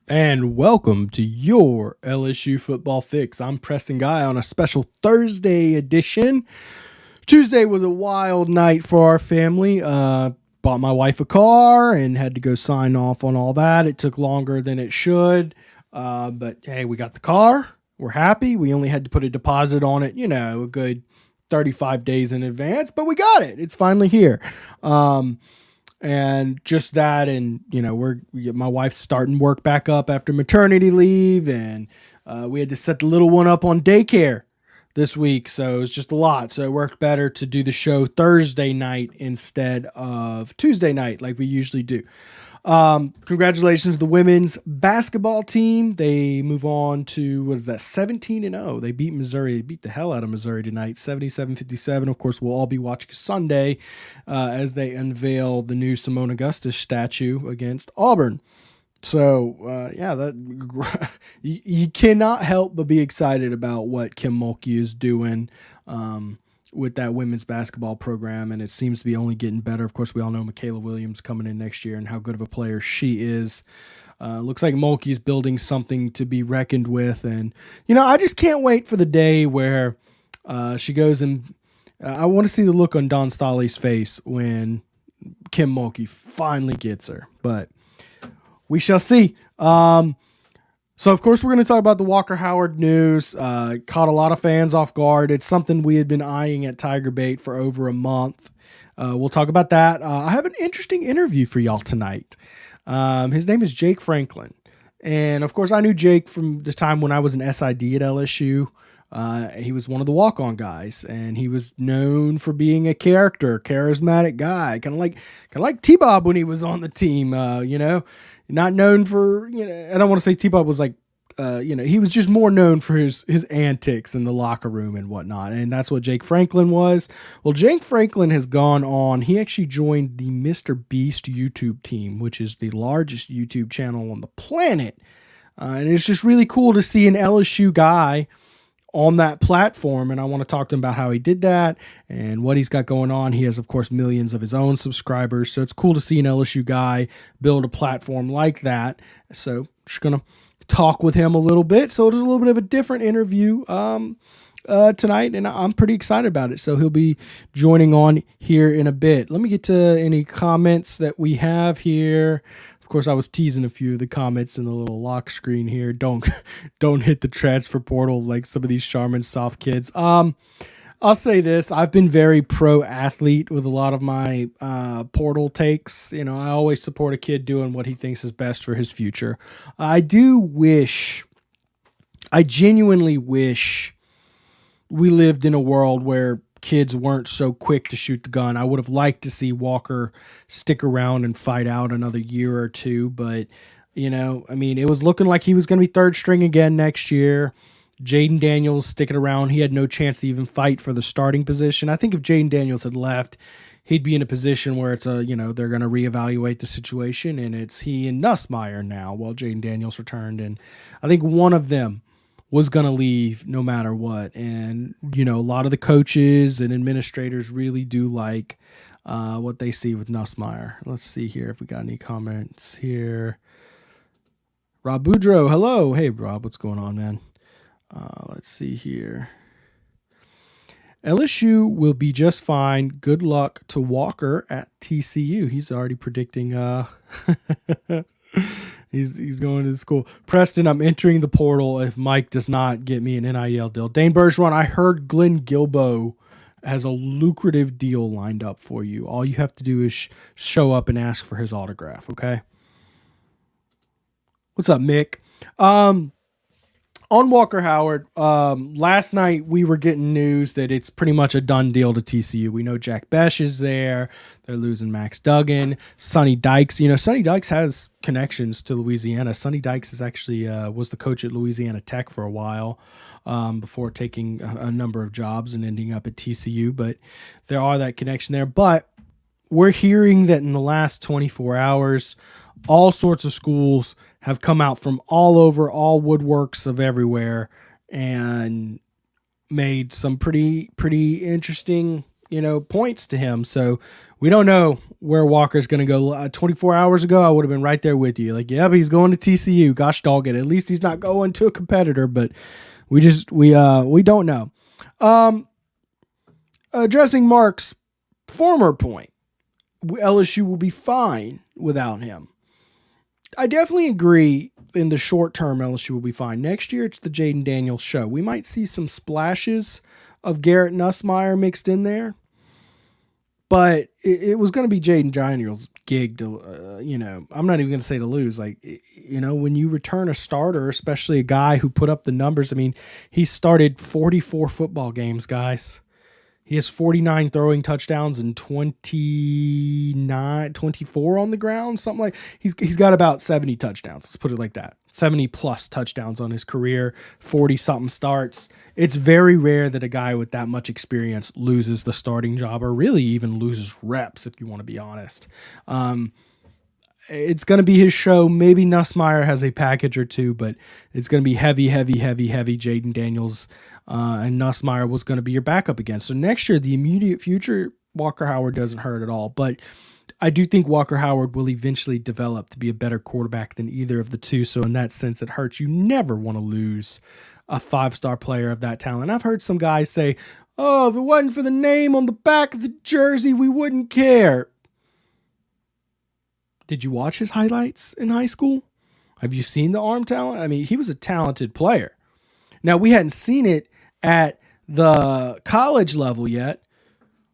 And welcome to your LSU football fix. I'm Preston Guy on a special Thursday edition. Tuesday was a wild night for our family. Bought my wife a car and had to go sign off on all that. It took longer than it should. But hey, we got the car. We're happy. We only had to put a deposit on it, a good 35 days in advance, but we got it. It's finally here. And just that, and my wife's starting work back up after maternity leave, and we had to set the little one up on daycare this week, so it was just a lot. So it worked better to do the show Thursday night instead of Tuesday night like we usually do. Congratulations to the women's basketball team. They move on to, 17-0. They beat Missouri. They beat the hell out of Missouri tonight, 77-57. Of course, we'll all be watching Sunday as they unveil the new Simone Augustus statue against Auburn. So, you cannot help but be excited about what Kim Mulkey is doing with that women's basketball program, and it seems to be only getting better. Of course, we all know Michaela Williams coming in next year and how good of a player she is. Looks like Mulkey's building something to be reckoned with, and I just can't wait for the day where she goes and I want to see the look on Don Stolly's face when Kim Mulkey finally gets her, but we shall see. So, of course, we're going to talk about the Walker Howard news. Caught a lot of fans off guard. It's something we had been eyeing at TigerBait for over a month. We'll talk about that. I have an interesting interview for y'all tonight. His name is Jake Franklin. And, of course, I knew Jake from the time when I was an SID at LSU. He was one of the walk-on guys, and he was known for being a charismatic guy, kind of like T-Bob when he was on the team, not known for, I don't want to say T-Bob was like, he was just more known for his antics in the locker room and whatnot. And that's what Jake Franklin was. Well, Jake Franklin has gone on. He actually joined the Mr. Beast YouTube team, which is the largest YouTube channel on the planet. And it's just really cool to see an LSU guy on that platform, and I want to talk to him about how he did that and what he's got going on. He has, of course, millions of his own subscribers, so it's cool to see an LSU guy build a platform like that. So just gonna talk with him a little bit. So there's a little bit of a different interview tonight, and I'm pretty excited about it. So he'll be joining on here in a bit. Let me get to any comments that we have here. Of course, I was teasing a few of the comments in the little lock screen here. Don't hit the transfer portal like some of these Charmin soft kids. I'll say this. I've been very pro-athlete with a lot of my portal takes. I always support a kid doing what he thinks is best for his future. I genuinely wish we lived in a world where kids weren't so quick to shoot the gun. I would have liked to see Walker stick around and fight out another year or two, but it was looking like he was going to be third string again next year. Jaden Daniels sticking around. He had no chance to even fight for the starting position. I think if Jaden Daniels had left, he'd be in a position where it's they're going to reevaluate the situation, and it's he and Nussmeier now while Jaden Daniels returned. And I think one of them was going to leave no matter what. And, a lot of the coaches and administrators really do like what they see with Nussmeier. Let's see here if we got any comments here. Rob Boudreau, hello. Hey, Rob, what's going on, man? Let's see here. LSU will be just fine. Good luck to Walker at TCU. He's already predicting He's going to school. Preston, I'm entering the portal if Mike does not get me an NIL deal. Dane Bergeron, I heard Glenn Gilbo has a lucrative deal lined up for you. All you have to do is show up and ask for his autograph, okay? What's up, Mick? On Walker Howard, last night we were getting news that it's pretty much a done deal to TCU. We know Jack Besh is there. They're losing Max Duggan. Sonny Dykes. Sonny Dykes has connections to Louisiana. Sonny Dykes is actually was the coach at Louisiana Tech for a while before taking a number of jobs and ending up at TCU. But there are that connection there. But we're hearing that in the last 24 hours, all sorts of schools have come out from all over, all woodworks of everywhere, and made some pretty interesting points to him. So we don't know where Walker's going to go. 24 hours ago, I would have been right there with you. Like, yeah, but he's going to TCU. Gosh dog it. At least he's not going to a competitor, but we don't know. Addressing Mark's former point, LSU will be fine without him. I definitely agree. In the short term, LSU will be fine. Next year, it's the Jaden Daniels show. We might see some splashes of Garrett Nussmeier mixed in there, but it was going to be Jaden Daniels' gig to, I'm not even going to say to lose. Like, when you return a starter, especially a guy who put up the numbers, I mean, he started 44 football games, guys. He has 49 throwing touchdowns and 24 on the ground, something like. He's got about 70 touchdowns. Let's put it like that. 70 plus touchdowns on his career, 40 something starts. It's very rare that a guy with that much experience loses the starting job, or really even loses reps, if you want to be honest. It's going to be his show. Maybe Nussmeier has a package or two, but it's going to be heavy Jaden Daniels. And Nussmeier was going to be your backup again. So next year, the immediate future, Walker Howard doesn't hurt at all. But I do think Walker Howard will eventually develop to be a better quarterback than either of the two. So in that sense, it hurts. You never want to lose a 5-star player of that talent. I've heard some guys say, oh, if it wasn't for the name on the back of the jersey, we wouldn't care. Did you watch his highlights in high school? Have you seen the arm talent? I mean, he was a talented player. Now, we hadn't seen it at the college level yet,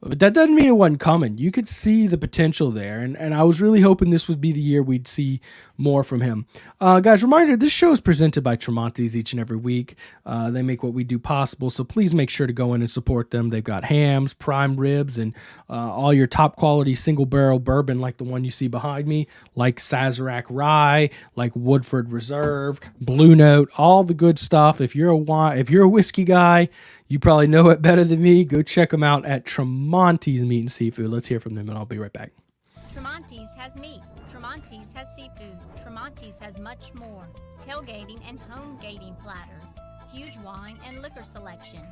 but that doesn't mean it wasn't coming. You could see the potential there, and I was really hoping this would be the year we'd see more from him. Guys, reminder, this show is presented by Tramonte's each and every week. They make what we do possible, so please make sure to go in and support them. They've got hams, prime ribs, and all your top quality single barrel bourbon like the one you see behind me, like Sazerac Rye, like Woodford Reserve, Blue Note, all the good stuff. If you're a whiskey guy, you probably know it better than me. Go check them out at Tramonte's Meat and Seafood. Let's hear from them, and I'll be right back. Tramonte's has meat. Tramonte's has seafood. Tramonte's has much more. Tailgating and homegating platters. Huge wine and liquor selection.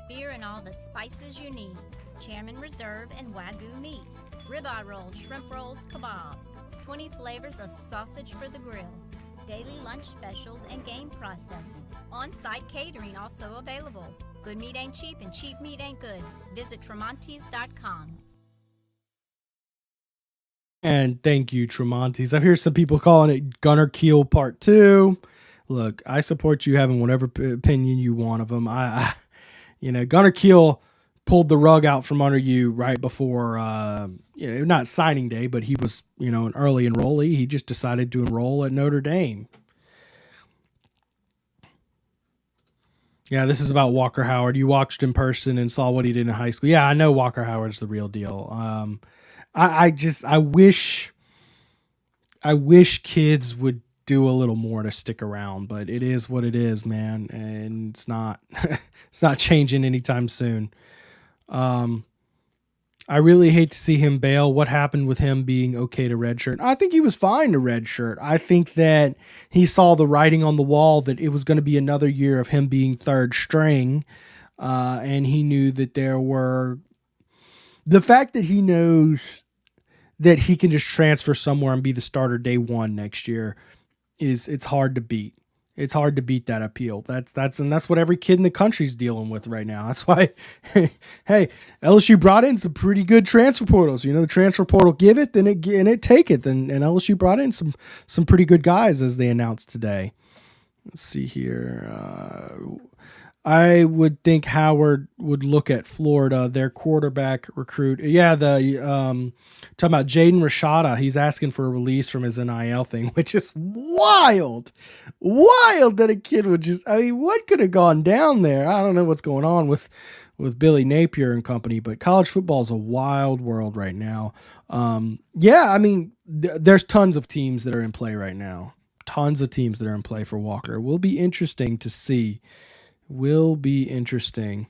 Beer and all the spices you need. Chairman Reserve and Wagyu meats. Ribeye rolls, shrimp rolls, kebabs. 20 flavors of sausage for the grill. Daily lunch specials and game processing. On-site catering also available. Good meat ain't cheap and cheap meat ain't good. Visit Tramontes.com. And thank you, Tramonte's. I've heard some people calling it Gunner Keel Part 2. Look, I support you having whatever opinion you want of them. Gunner Keel pulled the rug out from under you right before, not signing day, but he was, an early enrollee. He just decided to enroll at Notre Dame. Yeah, this is about Walker Howard. You watched in person and saw what he did in high school. Yeah, I know Walker Howard's the real deal. I wish kids would do a little more to stick around, but it is what it is, man. And it's not, it's not changing anytime soon. I really hate to see him bail. What happened with him being okay to redshirt? I think he was fine to redshirt. I think that he saw the writing on the wall that it was going to be another year of him being third string. And he knew that the fact that he knows that he can just transfer somewhere and be the starter day one next year it's hard to beat. It's hard to beat that appeal. That's what every kid in the country's dealing with right now. That's why, hey, LSU brought in some pretty good transfer portals. The transfer portal give it, then it take it. And LSU brought in some pretty good guys as they announced today. Let's see here. I would think Howard would look at Florida, their quarterback recruit. Yeah, talking about Jaden Rashada. He's asking for a release from his NIL thing, which is wild. Wild that a kid would what could have gone down there? I don't know what's going on with Billy Napier and company, but college football is a wild world right now. There's tons of teams that are in play right now. Tons of teams that are in play for Walker. Will be interesting to see. Will be interesting.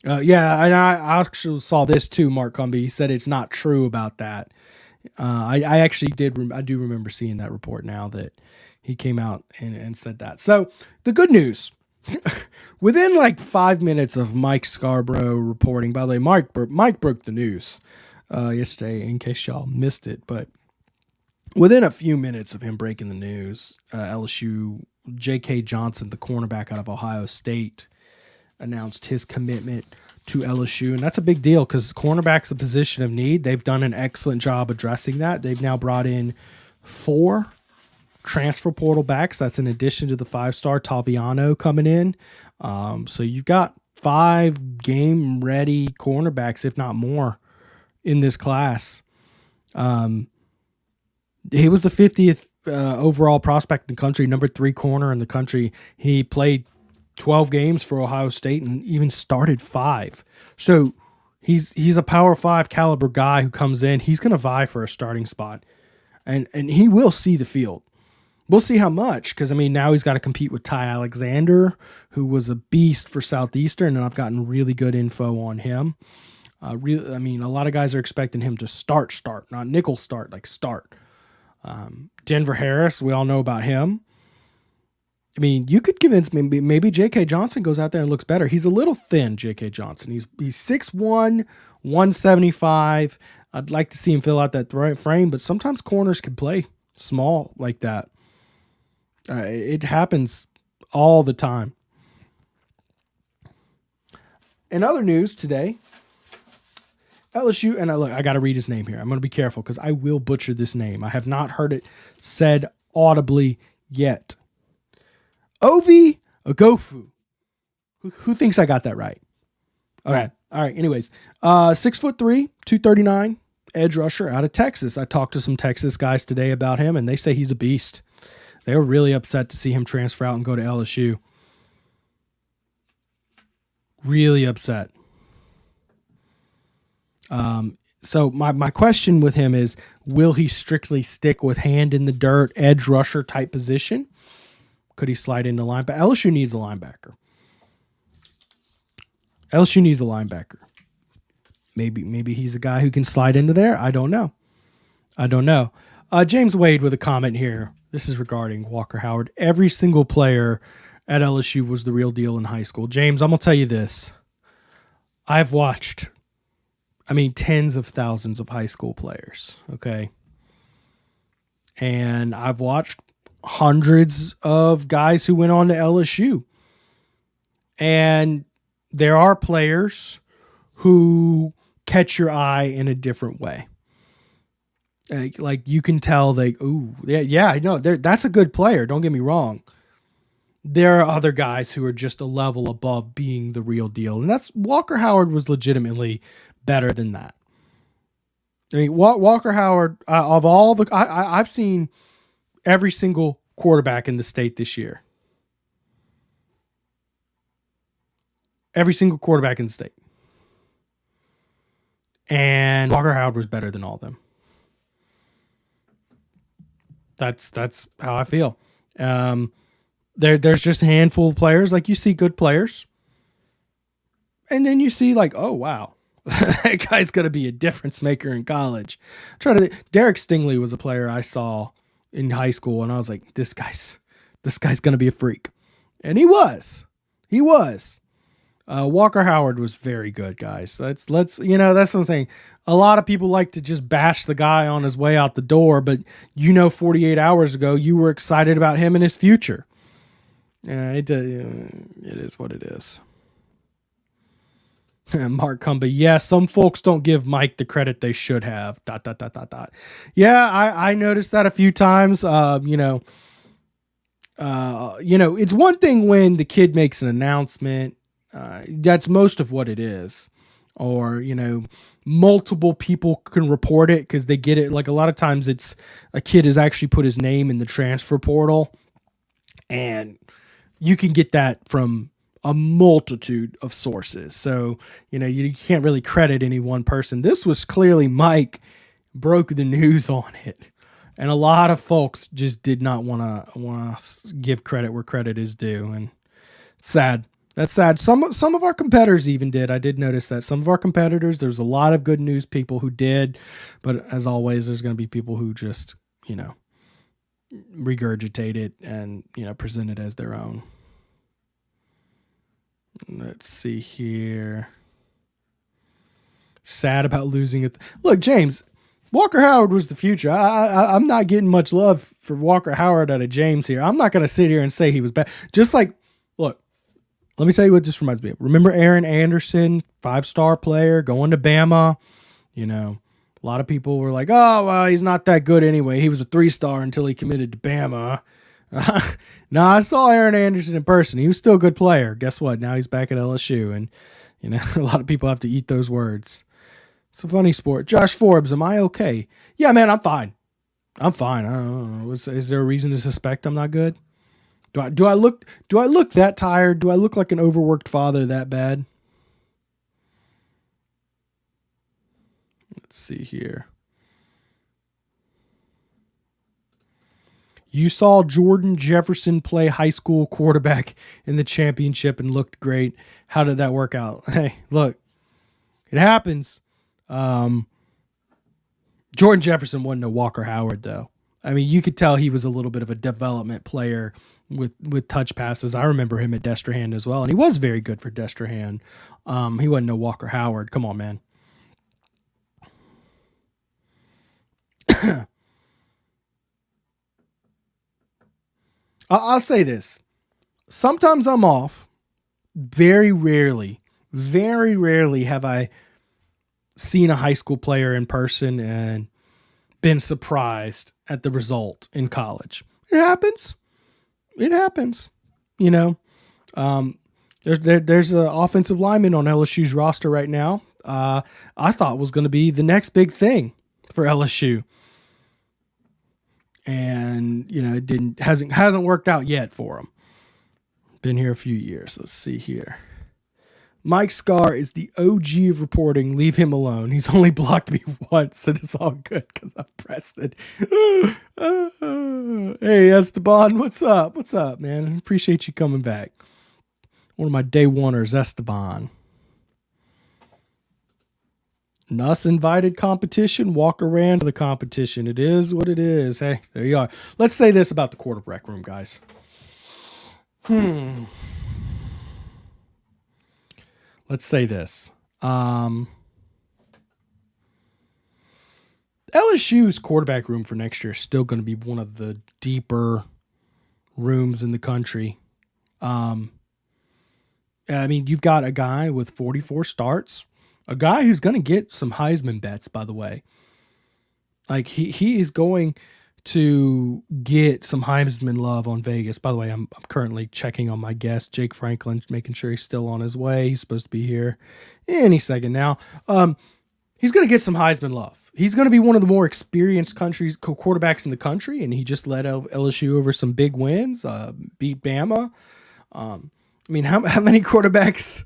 And I actually saw this too, Mark Cumby. He said it's not true about that. I actually did. I do remember seeing that report now that he came out and said that. So the good news Within like 5 minutes of Mike Scarborough reporting, by the way, Mike broke the news yesterday in case y'all missed it, but within a few minutes of him breaking the news, LSU, J.K. Johnson, the cornerback out of Ohio State, announced his commitment to LSU. And that's a big deal because cornerback's a position of need. They've done an excellent job addressing that. They've now brought in 4 transfer portal backs. That's in addition to the 5-star Taviano coming in. So you've got 5 game-ready cornerbacks, if not more, in this class. He was the 50th overall prospect in the country, number 3 corner in the country. He played 12 games for Ohio State and even started 5. So he's a Power 5 caliber guy who comes in. He's going to vie for a starting spot, and he will see the field. We'll see how much, because, I mean, now he's got to compete with Ty Alexander, who was a beast for Southeastern, and I've gotten really good info on him. A lot of guys are expecting him to start, not nickel start, like start. Denver Harris, we all know about him. I mean, you could convince me maybe J.K. Johnson goes out there and looks better. He's a little thin, J.K. Johnson. He's 6'1", 175. I'd like to see him fill out that frame, but sometimes corners can play small like that. It happens all the time. In other news today, LSU, and I got to read his name here. I'm going to be careful because I will butcher this name. I have not heard it said audibly yet. Ovi Agofu. Who thinks I got that right? Okay. All right. Anyways, 6'3", 239, edge rusher out of Texas. I talked to some Texas guys today about him, and they say he's a beast. They were really upset to see him transfer out and go to LSU. Really upset. So my question with him is, will he strictly stick with hand in the dirt, edge rusher type position? Could he slide into linebacker? LSU needs a linebacker. LSU needs a linebacker. Maybe he's a guy who can slide into there. I don't know. James Wade with a comment here. This is regarding Walker Howard. Every single player at LSU was the real deal in high school. James, I'm going to tell you this. I've watched, tens of thousands of high school players, okay? And I've watched hundreds of guys who went on to LSU. And there are players who catch your eye in a different way. Like you can tell I know that's a good player. Don't get me wrong. There are other guys who are just a level above being the real deal. And Walker Howard was legitimately better than that. Walker Howard, of all the, I've seen every single quarterback in the state this year. Every single quarterback in the state. And Walker Howard was better than all of them. That's how I feel. There's just a handful of players. Like, you see good players, and then you see like, oh wow, that guy's gonna be a difference maker in college. Derek Stingley was a player I saw in high school, and I was like, this guy's gonna be a freak, and he was. Walker Howard was very good, guys. That's the thing. A lot of people like to just bash the guy on his way out the door, but 48 hours ago, you were excited about him and his future. It is what it is. Mark Cumby, yes, some folks don't give Mike the credit they should have. ... Yeah, I noticed that a few times. It's one thing when the kid makes an announcement. That's most of what it is. Or, multiple people can report it because they get it. Like, a lot of times it's a kid has actually put his name in the transfer portal, and you can get that from a multitude of sources. So, you can't really credit any one person. This was clearly Mike broke the news on it. And a lot of folks just did not want to give credit where credit is due. And it's sad. That's sad. Some of our competitors even did. I did notice that some of our competitors, there's a lot of good news people who did, but as always, there's going to be people who just, regurgitate it and, present it as their own. Let's see here. Sad about losing it. Look, James, Walker Howard was the future. I'm not getting much love for Walker Howard out of James here. I'm not going to sit here and say he was bad. Just like, look, let me tell you what this reminds me of. Remember Aaron Anderson, 5-star player, going to Bama? You know, a lot of people were like, oh, well, he's not that good anyway. He was a 3-star until he committed to Bama. No, I saw Aaron Anderson in person. He was still a good player. Guess what? Now he's back at LSU. And, you know, a lot of people have to eat those words. It's a funny sport. Josh Forbes, am I okay? Yeah, man, I'm fine. I'm fine. I don't know. Is there a reason to suspect I'm not good? Do I look that tired? Do I look like an overworked father that bad? Let's see here. You saw Jordan Jefferson play high school quarterback in the championship and looked great. How did that work out? Hey, look, it happens. Jordan Jefferson wasn't a Walker Howard, though. I mean, you could tell he was a little bit of a development player with touch passes. I remember him at Destrehan as well, and he was very good for Destrehan. He wasn't no Walker Howard. Come on, man. I'll say this. Sometimes I'm off. Very rarely have I seen a high school player in person and been surprised at the result in college. It happens. You know, there's an offensive lineman on LSU's roster right now. I thought was going to be the next big thing for LSU. And, you know, it hasn't worked out yet for him. Been here a few years. Let's see here. Mike Scar is the OG of reporting. Leave him alone. He's only blocked me once, and it's all good because I'm Preston. Hey, Esteban, what's up? What's up, man? Appreciate you coming back. One of my day oneers, Esteban. Nuss invited competition. Walker ran to the competition. It is what it is. Hey, there you are. Let's say this about the quarterback room, guys. Let's say this. LSU's quarterback room for next year is still going to be one of the deeper rooms in the country. I mean, you've got a guy with 44 starts, a guy who's going to get some Heisman bets, by the way. Like he is going to get some Heisman love on Vegas. By the way, I'm currently checking on my guest, Jake Franklin, making sure he's still on his way. He's supposed to be here any second now. He's going to get some Heisman love. He's going to be one of the more experienced quarterbacks in the country, and he just led LSU over some big wins, beat Bama. I mean, how many quarterbacks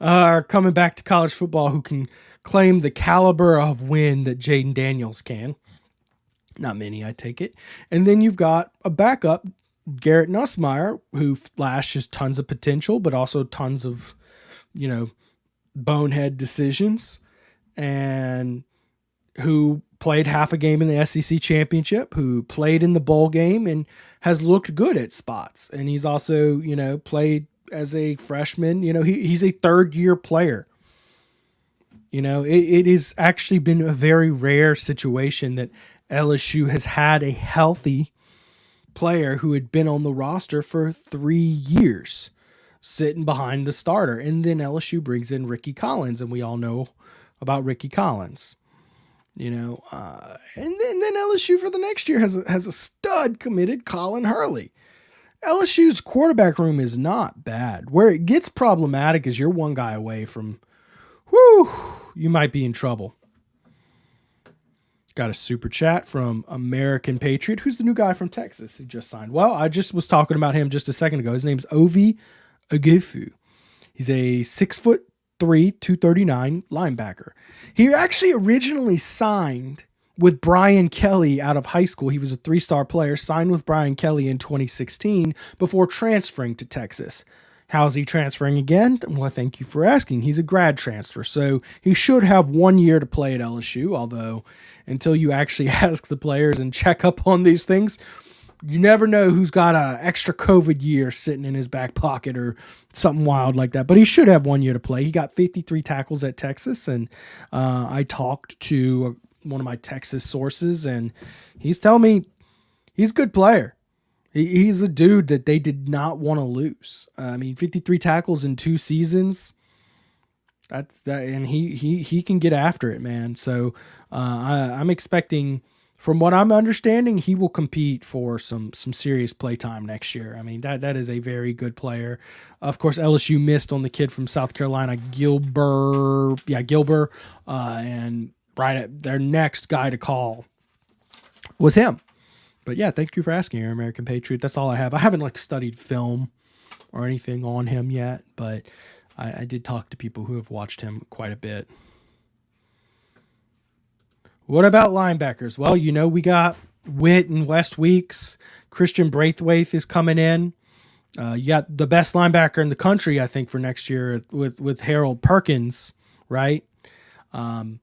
are coming back to college football who can claim the caliber of win that Jaden Daniels can? Not many, I take it. And then you've got a backup, Garrett Nussmeier, who flashes tons of potential, but also tons of, you know, bonehead decisions, and who played half a game in the SEC championship, who played in the bowl game and has looked good at spots. And he's also, you know, played as a freshman. You know, he's a third-year player. You know, it has actually been a very rare situation that LSU has had a healthy player who had been on the roster for 3 years sitting behind the starter. And then LSU brings in Ricky Collins, and we all know about Ricky Collins, you know, and then LSU for the next year has a stud committed Colin Hurley. LSU's quarterback room is not bad. Where it gets problematic is you're one guy away from, you might be in trouble. Got a super chat from American Patriot. Who's the new guy from Texas who just signed? Well, I just was talking about him just a second ago. His name's Ovi Agefu. He's a 6'3", 239 linebacker. He actually originally signed with Brian Kelly out of high school. He was a 3-star player, signed with Brian Kelly in 2016 before transferring to Texas. How's he transferring again? Well, thank you for asking. He's a grad transfer, so he should have 1 year to play at LSU, although until you actually ask the players and check up on these things, you never know who's got a extra COVID year sitting in his back pocket or something wild like that. But he should have 1 year to play. He got 53 tackles at Texas, and I talked to one of my Texas sources, and he's telling me he's a good player. He's a dude that they did not want to lose. 53 tackles in 2 seasons. That's that, and he can get after it, man. So I'm expecting, from what I'm understanding, he will compete for some serious play time next year. I mean, that is a very good player. Of course, LSU missed on the kid from South Carolina, Gilbert, and right at their next guy to call was him. But yeah, thank you for asking, your American Patriot. That's all I have. I haven't studied film or anything on him yet, but I did talk to people who have watched him quite a bit. What about linebackers? Well, we got Witt and West Weeks. Christian Braithwaite is coming in. You got the best linebacker in the country, I think, for next year with Harold Perkins, right? And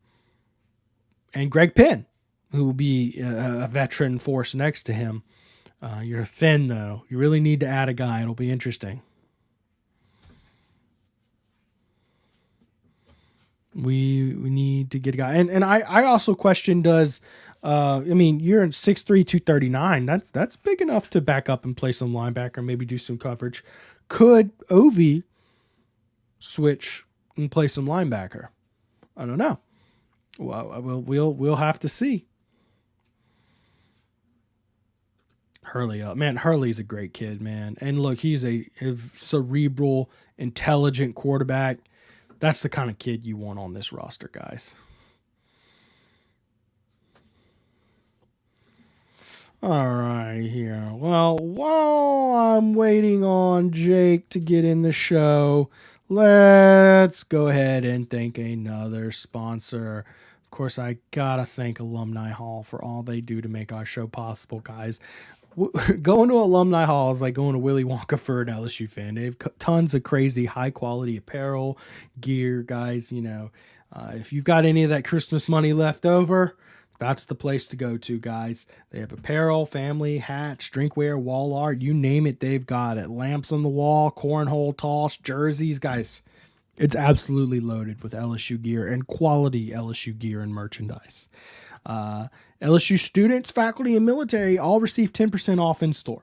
Greg Penn, who will be a veteran force next to him. You're thin, though. You really need to add a guy. It'll be interesting. We need to get a guy. And I also question, you're in 6'3", 239. That's big enough to back up and play some linebacker, maybe do some coverage. Could Ovi switch and play some linebacker? I don't know. Well, we'll have to see. Hurley's a great kid, man. And look, he's a cerebral, intelligent quarterback. That's the kind of kid you want on this roster, guys. All right, here. Well, while I'm waiting on Jake to get in the show, let's go ahead and thank another sponsor. Of course, I gotta thank Alumni Hall for all they do to make our show possible, guys. Going to Alumni Hall is like going to Willy Wonka for an LSU fan. They have tons of crazy high quality apparel, gear, guys. If you've got any of that Christmas money left over, that's the place to go to, guys. They have apparel, family, hats, drinkware, wall art, you name it, they've got it. Lamps on the wall, cornhole toss, jerseys, guys. It's absolutely loaded with LSU gear and quality LSU gear and merchandise. LSU students, faculty, and military all receive 10% off in store.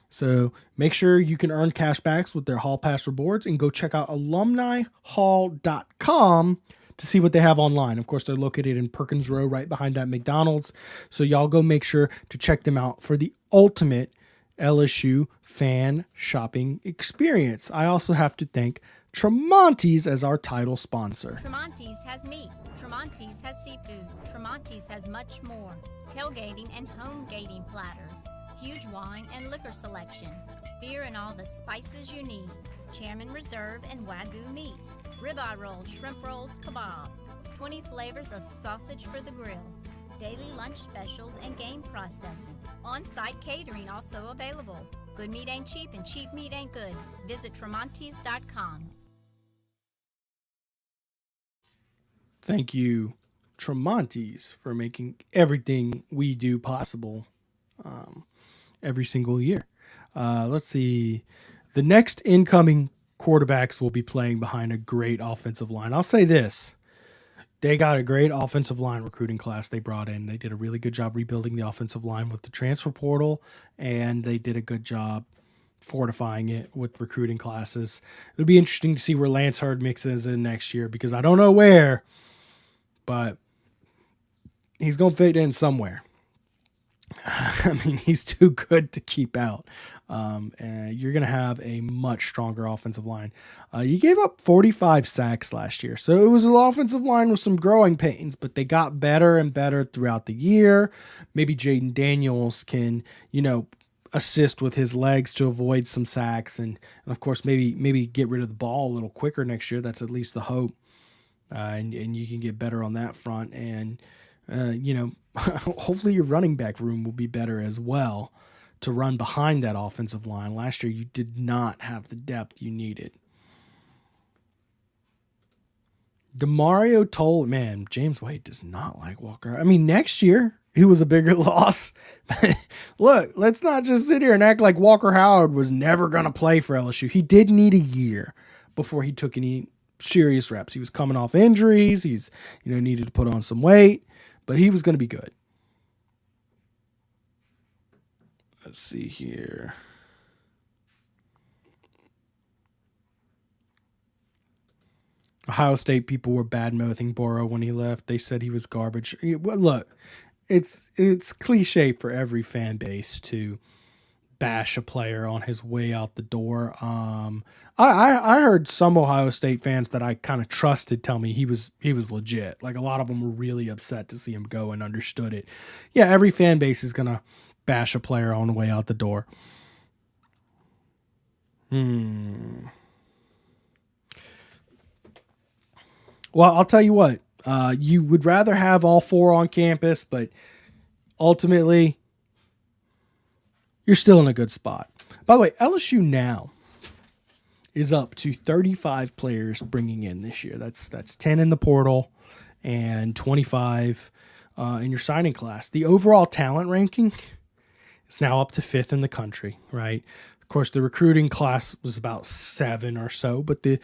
So make sure you can earn cash backs with their Hall Pass rewards, and go check out alumnihall.com to see what they have online. Of course, they're located in Perkins Row, right behind that McDonald's. So y'all go make sure to check them out for the ultimate LSU fan shopping experience. I also have to thank Tramonte's as our title sponsor. Tramonte's has meat. Tramonte's has seafood. Tramonte's has much more. Tailgating and homegating platters. Huge wine and liquor selection. Beer and all the spices you need. Chairman Reserve and Wagyu meats. Ribeye rolls, shrimp rolls, kebabs. 20 flavors of sausage for the grill. Daily lunch specials and game processing. On-site catering also available. Good meat ain't cheap and cheap meat ain't good. Visit Tramontes.com. Thank you, Tramonte's, for making everything we do possible every single year. Let's see. The next incoming quarterbacks will be playing behind a great offensive line. I'll say this. They got a great offensive line recruiting class they brought in. They did a really good job rebuilding the offensive line with the transfer portal, and they did a good job fortifying it with recruiting classes. It'll be interesting to see where Lance Hurd mixes in next year, because I don't know where, but he's going to fit in somewhere. He's too good to keep out. And you're going to have a much stronger offensive line. You gave up 45 sacks last year. So it was an offensive line with some growing pains, but they got better and better throughout the year. Maybe Jaden Daniels can, assist with his legs to avoid some sacks. And of course, maybe get rid of the ball a little quicker next year. That's at least the hope. And you can get better on that front. And, hopefully your running back room will be better as well to run behind that offensive line. Last year, you did not have the depth you needed. DeMario told, man, James White does not like Walker. Next year, he was a bigger loss. Look, let's not just sit here and act like Walker Howard was never going to play for LSU. He did need a year before he took any serious reps. He was coming off injuries. He's, needed to put on some weight, but he was going to be good. Let's see here. Ohio State people were bad-mouthing Burrow when he left. They said he was garbage. Well, look, it's cliche for every fan base to bash a player on his way out the door. I heard some Ohio State fans that I kind of trusted tell me he was legit. Like, a lot of them were really upset to see him go and understood it. Yeah, every fan base is gonna bash a player on the way out the door. Well, I'll tell you what, you would rather have all four on campus, but ultimately you're still in a good spot. By the way, LSU now is up to 35 players bringing in this year. That's 10 in the portal and 25 in your signing class. The overall talent ranking is now up to 5th in the country, right? Of course, the recruiting class was about 7 or so, but the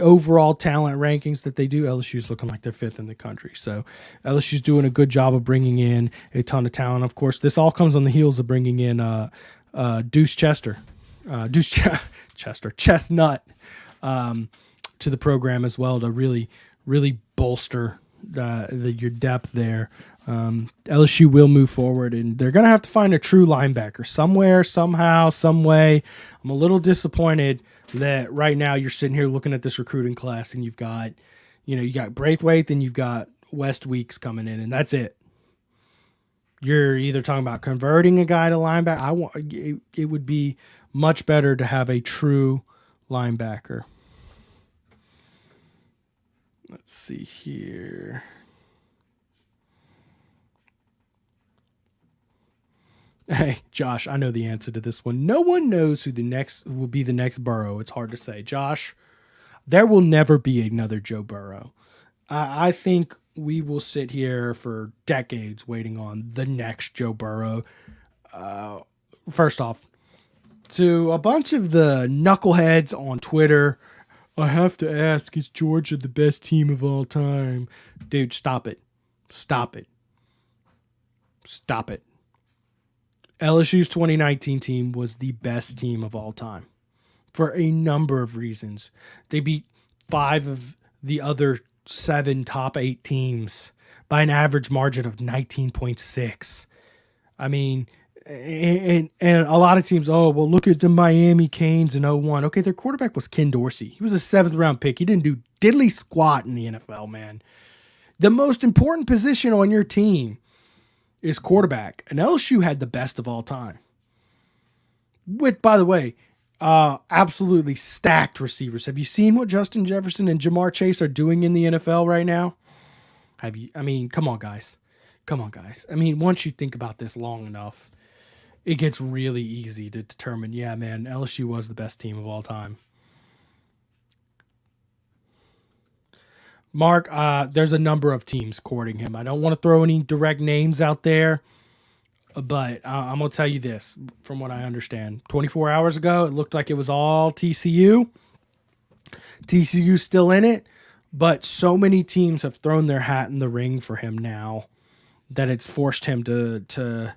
overall talent rankings that they do, LSU's looking like they're 5th in the country. So LSU's doing a good job of bringing in a ton of talent. Of course, this all comes on the heels of bringing in Chestnut to the program as well to really, really bolster your depth there. LSU will move forward, and they're going to have to find a true linebacker somewhere, somehow, some way. I'm a little disappointed that right now you're sitting here looking at this recruiting class and you've got, you got Braithwaite, then you've got West Weeks coming in, and that's it. You're either talking about converting a guy to linebacker. It would be much better to have a true linebacker. Let's see here. Hey, Josh, I know the answer to this one. No one knows who will be the next Burrow. It's hard to say. Josh, there will never be another Joe Burrow. I think we will sit here for decades waiting on the next Joe Burrow. First off, to a bunch of the knuckleheads on Twitter, I have to ask, is Georgia the best team of all time? Dude, stop it. Stop it. Stop it. LSU's 2019 team was the best team of all time for a number of reasons. They beat 5 of the other 7 top 8 teams by an average margin of 19.6. I mean, and a lot of teams, look at the Miami Canes in 01. Okay, their quarterback was Ken Dorsey. He was a 7th round pick. He didn't do diddly squat in the NFL, man. The most important position on your team is quarterback, and LSU had the best of all time. With, by the way, absolutely stacked receivers. Have you seen what Justin Jefferson and Jamar Chase are doing in the NFL right now? Have you? I mean, come on, guys. Come on, guys. I mean, once you think about this long enough, it gets really easy to determine, yeah, man, LSU was the best team of all time. Mark, there's a number of teams courting him. I don't want to throw any direct names out there, but I'm going to tell you this, from what I understand. 24 hours ago, it looked like it was all TCU. TCU's still in it, but so many teams have thrown their hat in the ring for him now that it's forced him to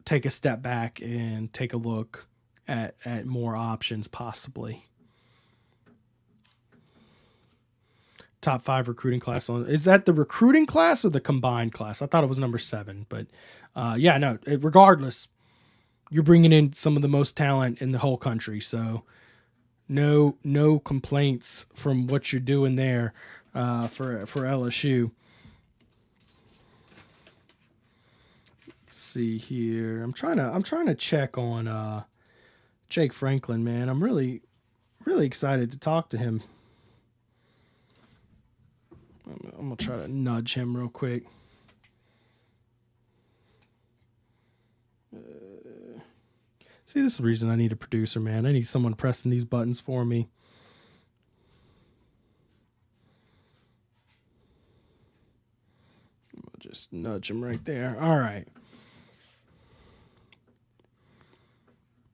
take a step back and take a look at more options possibly. Top 5 recruiting class. Is that the recruiting class or the combined class? I thought it was number 7, but regardless, you're bringing in some of the most talent in the whole country. So no complaints from what you're doing there for LSU. Let's see here. I'm trying to check on Jake Franklin, man. I'm really, really excited to talk to him. I'm going to try to nudge him real quick. See, this is the reason I need a producer, man. I need someone pressing these buttons for me. I'll just Just nudge him right there. All right.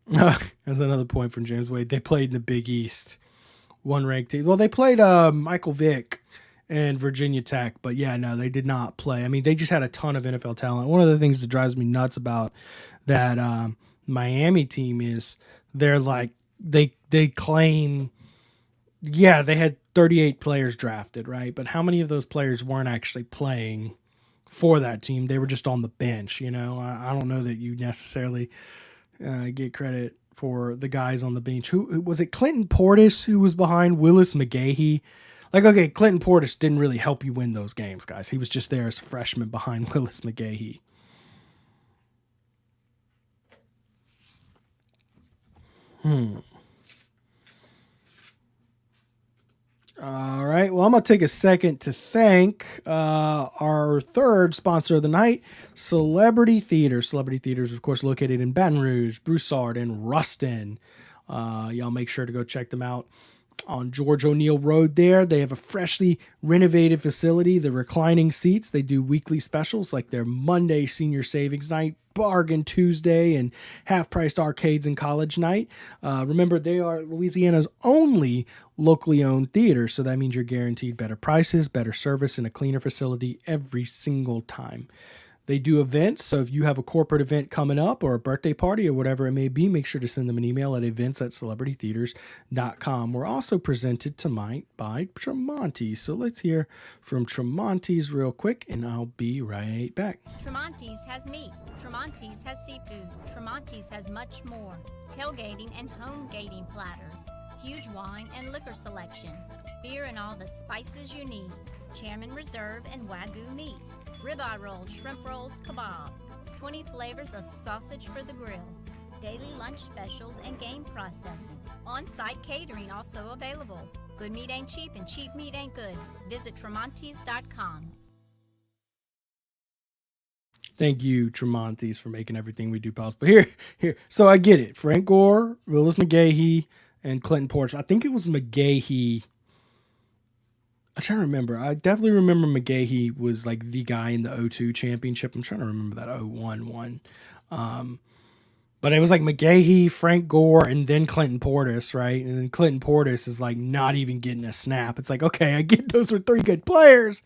That's another point from James Wade. They played in the Big East. One ranked team. Well, they played Michael Vick and Virginia Tech, but yeah, no, they did not play. I mean, they just had a ton of NFL talent. One of the things that drives me nuts about that Miami team is they're like they claim, yeah, they had 38 players drafted, right? But how many of those players weren't actually playing for that team? They were just on the bench. You know, I don't know that you necessarily get credit for the guys on the bench. Who was it? Clinton Portis, who was behind Willis McGahee. Like, okay, Clinton Portis didn't really help you win those games, guys. He was just there as a freshman behind Willis McGahee. All right. Well, I'm going to take a second to thank our third sponsor of the night, Celebrity Theater. Celebrity Theater is, of course, located in Baton Rouge, Broussard, and Ruston. Y'all make sure to go check them out on George O'Neill Road there. They have a freshly renovated facility, the reclining seats. They do weekly specials like their Monday senior savings night, bargain Tuesday, and half-priced arcades and college night. Remember, they are Louisiana's only locally owned theater, so that means you're guaranteed better prices, better service, and a cleaner facility every single time. They do events, so if you have a corporate event coming up or a birthday party or whatever it may be, make sure to send them an email at events@celebritytheaters.com. We're also presented tonight by Tramonte, so let's hear from Tramonte's real quick, and I'll be right back. Tramonte's has meat. Tramonte's has seafood. Tramonte's has much more. Tailgating and homegating platters. Huge wine and liquor selection. Beer and all the spices you need. Chairman Reserve and Wagyu meats. Ribeye rolls, shrimp rolls, kebabs. 20 flavors of sausage for the grill. Daily lunch specials and game processing. On-site catering also available. Good meat ain't cheap and cheap meat ain't good. Visit Tramontes.com. Thank you, Tramontes, for making everything we do possible. Here. So I get it. Frank Gore, Willis McGahee, and Clinton Portis. I think it was McGahee. I'm trying to remember. I definitely remember McGahee was like the guy in the 02 championship. I'm trying to remember that 01 one. But it was like McGahee, Frank Gore, and then Clinton Portis, right? And then Clinton Portis is like not even getting a snap. It's like, okay, I get those were three good players,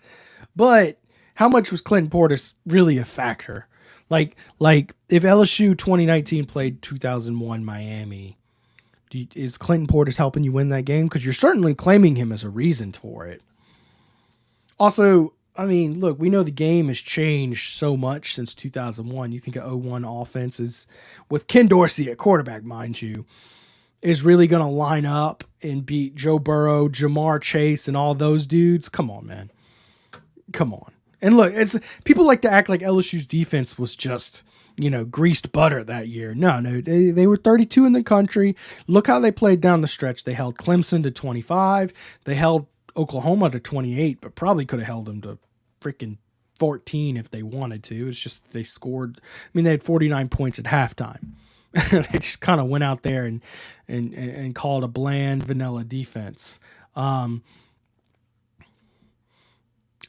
but how much was Clinton Portis really a factor? Like if LSU 2019 played 2001 Miami, is Clinton Portis helping you win that game? Because you're certainly claiming him as a reason for it. Also, I mean, look, we know the game has changed so much since 2001. You think an 01 offense is, with Ken Dorsey at quarterback, mind you, is really going to line up and beat Joe Burrow, Jamar Chase, and all those dudes? Come on, man. Come on. And look, people like to act like LSU's defense was just, greased butter that year. No, they were 32 in the country. Look how they played down the stretch. They held Clemson to 25. They held Oklahoma to 28, but probably could have held them to freaking 14 if they wanted to. It's just they scored. I mean, they had 49 points at halftime. They just kind of went out there and called a bland vanilla defense. And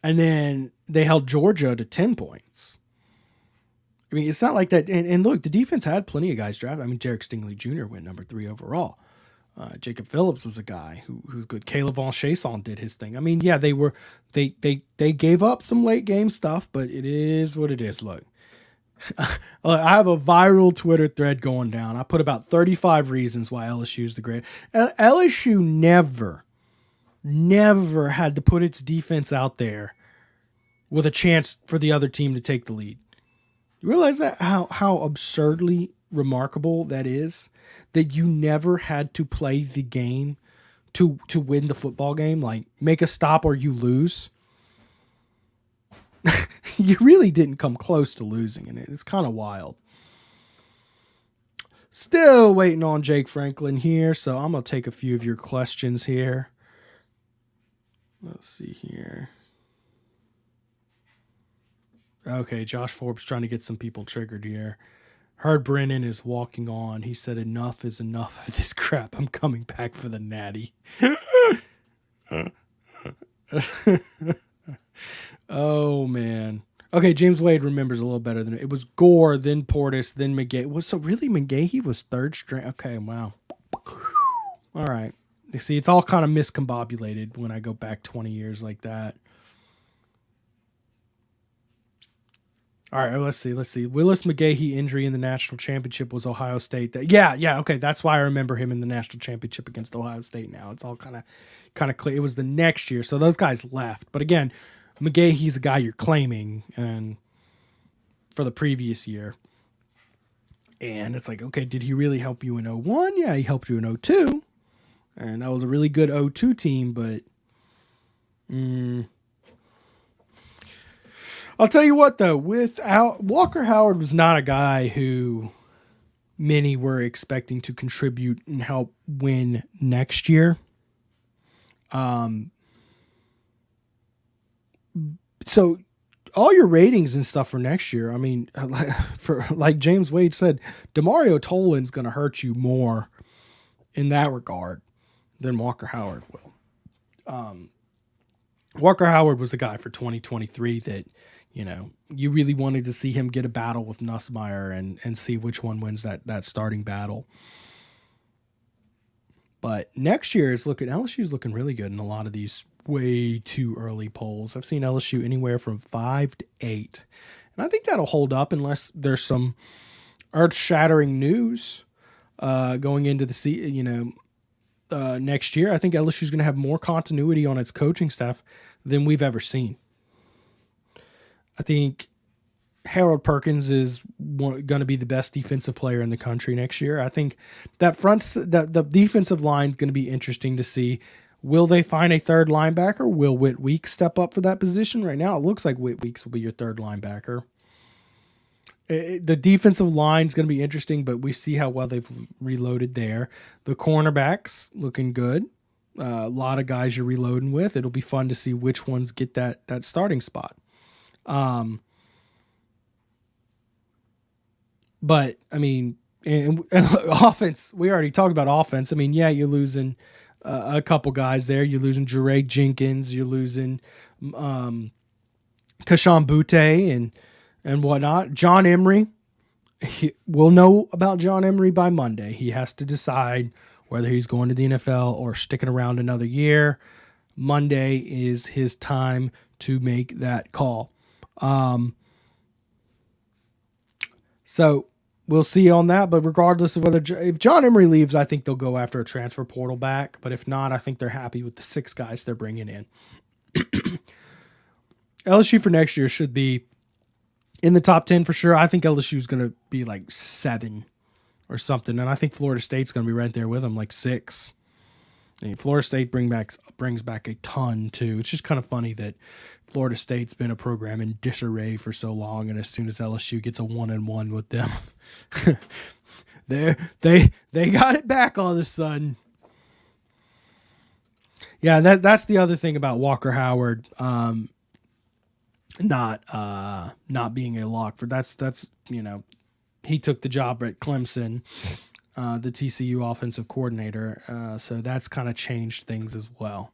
then they held Georgia to 10 points. I mean, it's not like that. And look, the defense had plenty of guys drafted. I mean, Derek Stingley Jr. went number 3 overall. Jacob Phillips was a guy who's good. Caleb Von Chason did his thing. I mean, yeah, they gave up some late game stuff, but it is what it is. Look, I have a viral Twitter thread going down. I put about 35 reasons why LSU is the great. LSU never had to put its defense out there with a chance for the other team to take the lead. You realize that how absurdly remarkable that is, that you never had to play the game to win the football game, like make a stop or you lose. You really didn't come close to losing in it. It's kind of wild. Still waiting on Jake Franklin here, so I'm going to take a few of your questions here. Let's see here. Okay, Josh Forbes trying to get some people triggered here. Heard Brennan is walking on. He said, enough is enough of this crap. I'm coming back for the natty. Oh, man. Okay, James Wade remembers a little better than it was. Gore, then Portis, then McGahee. So really McGahee was third string. Okay, wow. All right. You see, it's all kind of miscombobulated when I go back 20 years like that. All right, let's see. Willis McGahee injury in the national championship was Ohio State. Yeah. Okay, that's why I remember him in the national championship against Ohio State. Now it's all kind of clear. It was the next year, so those guys left. But again, McGahee's a guy you're claiming, and for the previous year, and it's like, okay, did he really help you in 01? Yeah, he helped you in 02, and that was a really good 02 team. But I'll tell you what, though, without Walker Howard was not a guy who many were expecting to contribute and help win next year. So all your ratings and stuff for next year, I mean, for like James Wade said, DeMario Tolan's going to hurt you more in that regard than Walker Howard will. Walker Howard was a guy for 2023 that, you really wanted to see him get a battle with Nussmeier and see which one wins that starting battle. But next year LSU's looking really good in a lot of these way too early polls. I've seen LSU anywhere from 5 to 8. And I think that'll hold up unless there's some earth-shattering news going into the next year. I think LSU's going to have more continuity on its coaching staff than we've ever seen. I think Harold Perkins is going to be the best defensive player in the country next year. I think that the defensive line is going to be interesting to see. Will they find a third linebacker? Will Whit Weeks step up for that position? Right now, it looks like Whit Weeks will be your third linebacker. The defensive line is going to be interesting, but we see how well they've reloaded there. The cornerbacks looking good. A lot of guys you're reloading with. It'll be fun to see which ones get that starting spot. But I mean, and offense, we already talked about offense. I mean, yeah, you're losing a couple guys there. You're losing Jaray Jenkins. You're losing Kashawn Butte and whatnot. John Emery, we'll know about John Emery by Monday. He has to decide whether he's going to the NFL or sticking around another year. Monday is his time to make that call. So we'll see on that, but regardless of if John Emery leaves, I think they'll go after a transfer portal back. But if not, I think they're happy with the 6 guys they're bringing in. LSU for next year should be in the top 10 for sure. I think LSU is going to be like 7 or something, and I think Florida State's going to be right there with them, like 6. And Florida State brings back a ton too. It's just kind of funny that Florida State's been a program in disarray for so long, and as soon as LSU gets a 1-1 with them, they got it back all of a sudden. Yeah, that's the other thing about Walker Howard, not being a lock for that's he took the job at Clemson, the TCU offensive coordinator, so that's kind of changed things as well.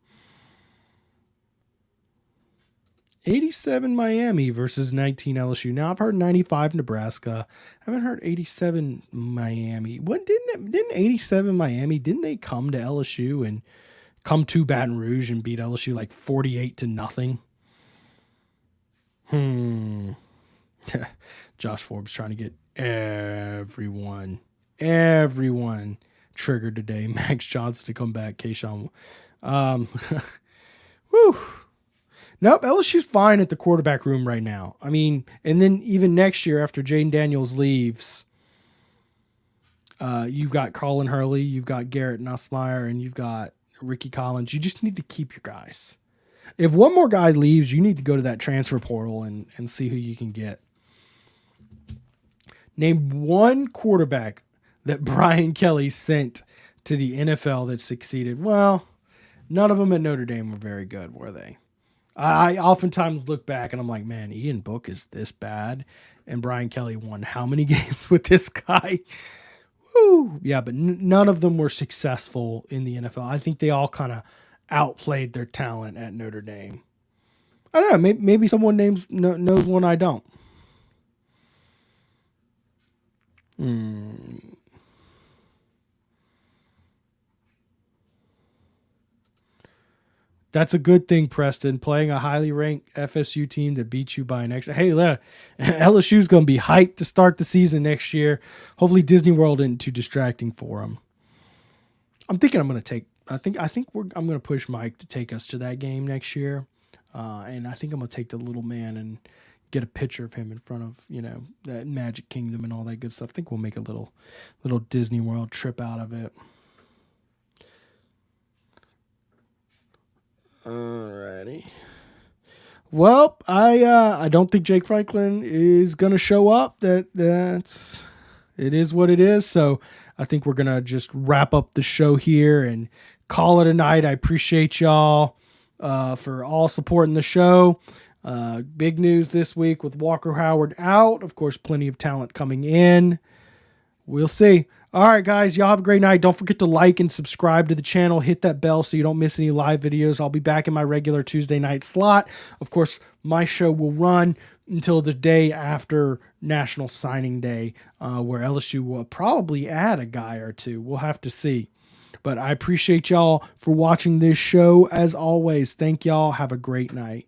87 Miami versus 19 LSU. Now I've heard 95 Nebraska. I haven't heard 87 Miami. What didn't 87 Miami? Didn't they come to LSU and come to Baton Rouge and beat LSU like 48-0? Josh Forbes trying to get everyone triggered today. Max Johnson to come back. Kayshawn. Whew. Nope, LSU's fine at the quarterback room right now. I mean, and then even next year after Jaden Daniels leaves, you've got Colin Hurley, you've got Garrett Nussmeier, and you've got Ricky Collins. You just need to keep your guys. If one more guy leaves, you need to go to that transfer portal and see who you can get. Name one quarterback that Brian Kelly sent to the NFL that succeeded. Well, none of them at Notre Dame were very good, were they? I oftentimes look back and I'm like, man, Ian Book is this bad. And Brian Kelly won how many games with this guy? Woo! Yeah, but none of them were successful in the NFL. I think they all kind of outplayed their talent at Notre Dame. I don't know. Maybe someone knows one I don't. That's a good thing, Preston. Playing a highly ranked FSU team that beats you by an extra. Hey, LSU's going to be hyped to start the season next year. Hopefully, Disney World isn't too distracting for them. I'm thinking I'm going to take. I'm going to push Mike to take us to that game next year, and I think I'm going to take the little man and get a picture of him in front of that Magic Kingdom and all that good stuff. I think we'll make a little Disney World trip out of it. Alrighty. Well, I don't think Jake Franklin is gonna show up. It is what it is. So I think we're gonna just wrap up the show here and call it a night. I appreciate y'all for all supporting the show. Big news this week with Walker Howard out. Of course, plenty of talent coming in. We'll see. All right, guys, y'all have a great night. Don't forget to like and subscribe to the channel. Hit that bell so you don't miss any live videos. I'll be back in my regular Tuesday night slot. Of course, my show will run until the day after National Signing Day, where LSU will probably add a guy or two. We'll have to see. But I appreciate y'all for watching this show. As always, thank y'all. Have a great night.